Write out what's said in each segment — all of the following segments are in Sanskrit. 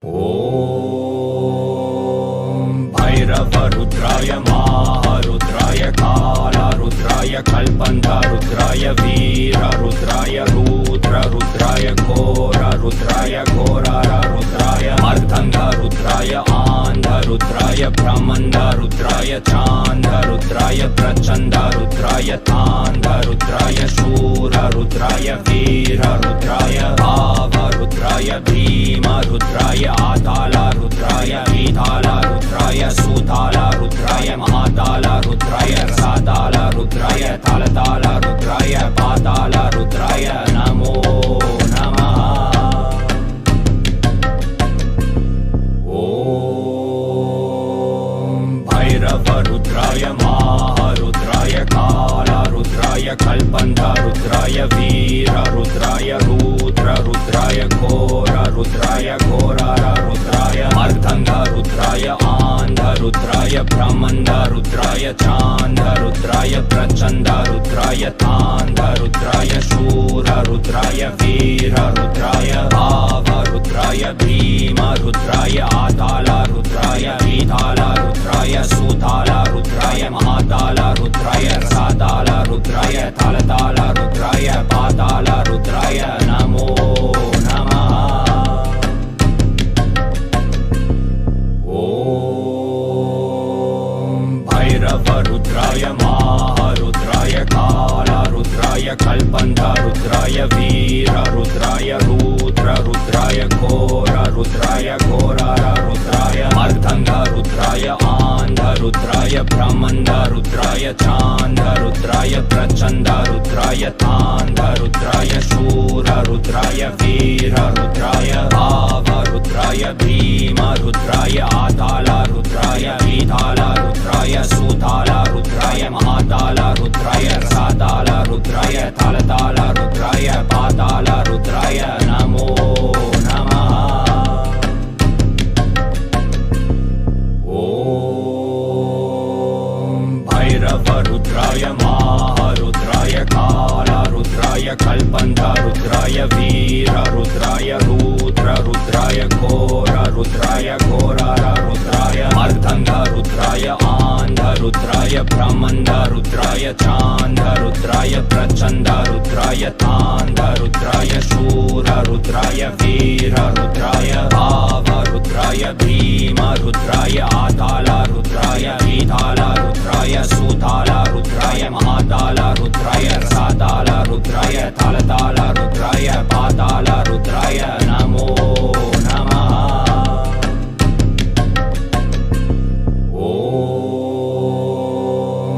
ॐ भैरवरुद्राय महारुद्राय कालरुद्राय कल्पन्धरुद्राय वीररुद्राय रुद्ररुद्राय घोररुद्राय घोररुद्राय मर्दङ्गरुद्राय आन्धरुद्राय ब्रह्मन्दरुद्राय चान्दरुद्राय प्रचण्डरुद्राय तान्दरुद्राय शूररुद्राय वीररुद्राय भावरुद्राय भीमरुद्राय आतालरुद्राय वीतालरुद्राय सुतालरुद्राय महातालरुद्राय रसातालरुद्राय तालतालरुद्राय पातालरुद्राय नमो नमः। ॐ भैरवरुद्राय महारुद्राय कालरुद्राय कल्पन्धरुद्राय वीररुद्राय रुद्ररुद्राय घोररुद्राय घोररुद्राय मर्दङ्गरुद्राय आन्धरुद्राय ब्रह्मन्दरुद्राय चान्दरुद्राय प्रचण्डरुद्राय तान्दरुद्राय शूररुद्राय वीररुद्राय भावरुद्राय भीमरुद्राय आतालरुद्राय वीतालरुद्राय सुतालरुद्राय महातालरुद्राय रसातालरुद्राय तालतालरुद्राय पातालरुद्राय नमो नमः। ॐ भैरवरुद्राय महारुद्राय कालरुद्राय कल्पन्धरुद्राय वीररुद्राय रुद्ररुद्राय घोररुद्राय घोररुद्राय मर्दङ्गरुद्राय आन्धरुद्राय ब्रह्मन्दरुद्राय चान्दरुद्राय प्रचण्डरुद्राय तान्दरुद्राय शूररुद्राय वीररुद्राय भावरुद्राय भीमरुद्राय आतालरुद्राय वीतालरुद्राय सुतालरुद्राय महातालरुद्राय रसातालरुद्राय तालतालरुद्राय पातालरुद्राय नमो नमः। ॐ भैरवरुद्राय महारुद्राय कालरुद्राय कल्पन्धरुद्राय वीररुद्राय रुद्ररुद्राय घोररुद्राय घोररुद्राय मर्दङ्गरुद्राय आन्धरुद्राय ब्रह्मन्दरुद्राय चान्दरुद्राय प्रचण्डरुद्राय तान्दरुद्राय शूररुद्राय वीररुद्राय भावरुद्राय भीमरुद्राय आतालरुद्राय वीतालरुद्राय सुतालरुद्राय महातालरुद्राय रसातालरुद्राय तालतालरुद्राय पातालरुद्राय नमो नमः।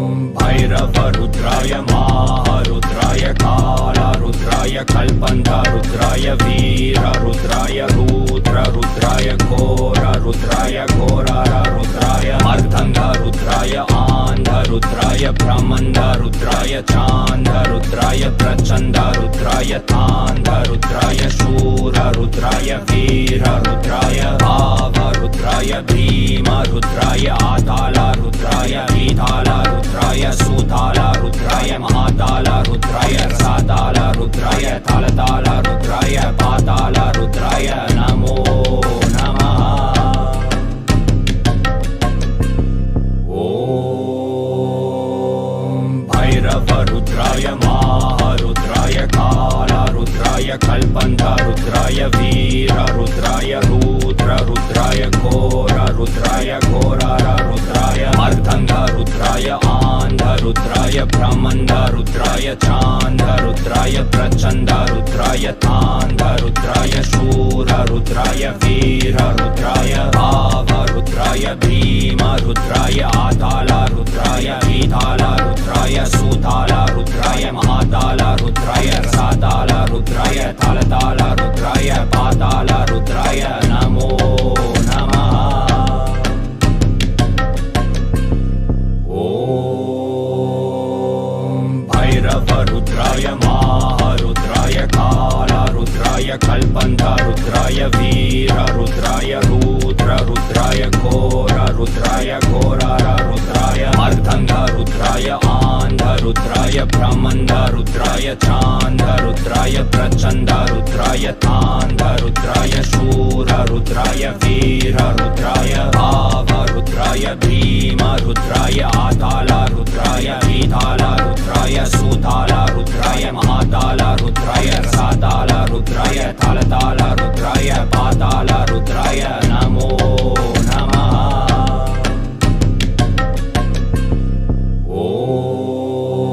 ॐ भैरवरुद्राय महारुद्राय कालरुद्राय कल्पन्धरुद्राय वीररुद्राय रुद्ररुद्राय घोररुद्राय घोररुद्राय मर्दङ्गरुद्राय आन्धरुद्राय ब्रह्मन्दरुद्राय चान्दरुद्राय प्रचण्डरुद्राय तान्दरुद्राय शूररुद्राय वीररुद्राय भावरुद्राय भीमरुद्राय आतालरुद्राय वीतालरुद्राय सुतालरुद्राय महातालरुद्राय रसातालरुद्राय तालतालरुद्राय पातालरुद्राय नमो नमः। ॐ भैरवरुद्राय महारुद्राय कालरुद्राय कल्पन्धरुद्राय वीररुद्राय रुद्ररुद्राय घोररुद्राय घोररुद्राय मर्दङ्गरुद्राय आन्धरुद्राय ब्रह्मन्दरुद्राय चान्दरुद्राय प्रचण्डरुद्राय तान्दरुद्राय शूररुद्राय वीररुद्राय भावरुद्राय भीमरुद्राय आतालरुद्राय वीतालरुद्राय सुतालरुद्राय महातालरुद्राय रसातालरुद्राय तालतालरुद्राय पातालरुद्राय नमो नमः। ॐ भैरवरुद्राय महारुद्राय कालरुद्राय कल्पन्धरुद्राय वीररुद्राय रुद्ररुद्राय घोररुद्राय घोररुद्राय मर्दङ्गरुद्राय आन्धरुद्राय ब्रह्मन्दरुद्राय चान्दरुद्राय प्रचण्डरुद्राय तान्दरुद्राय शूररुद्राय रुद्राय वीर रुद्राय भाव रुद्राय भीम रुद्राय आताल रुद्राय विताल रुद्राय सुताल रुद्राय महाताल रुद्राय रसाताल रुद्राय तालताल रुद्राय पाताल रुद्राय नमो नमः। ओम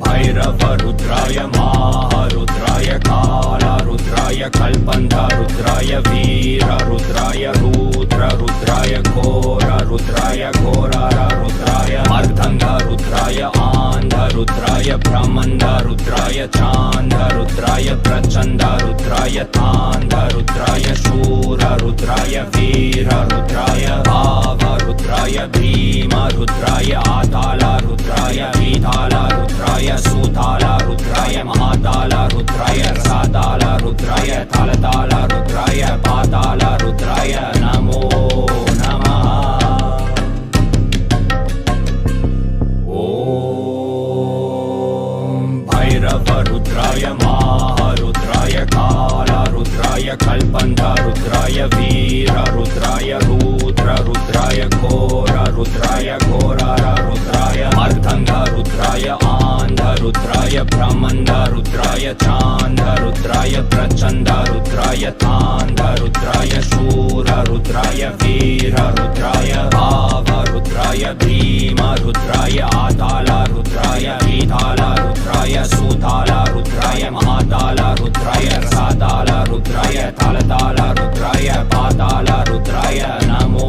भैरव रुद्राय महारुद्राय काल रुद्राय कल्पन्त रुद्राय वीर रुद्राय रुद्र रुद्राय घोर रुद्राय घोरार रुद्राय मर्दंग रुद्राय आंध रुद्राय ब्रह्मंड रुद्राय चांद रुद्राय प्रचंड रुद्राय तांध रुद्राय शूर रुद्राय वीर रुद्राय भाव रुद्राय भीम रुद्राय आताल रुद्राय विताल रुद्राय सुताल रुद्राय महाताल रुद्राय रसाताल रुद्राय तालताल रुद्राय पाताल रुद्राय नमो नमः। ओम भैरव रुद्राय महारुद्राय काल रुद्राय कल्पन्त रुद्राय वीर रुद्राय रुद्र रुद्राय घोर रुद्राय घोरार रुद्राय मर्दंग रुद्राय आंध रुद्राय ब्रह्मंड रुद्राय चांद रुद्राय प्रचंड रुद्राय तांध रुद्राय शूर रुद्राय वीर रुद्राय भाव रुद्राय भीम रुद्राय आताल रुद्राय विताल रुद्राय सुताल रुद्राय महाताल रुद्राय रसाताल रुद्राय तालताल रुद्राय पाताल रुद्राय नमो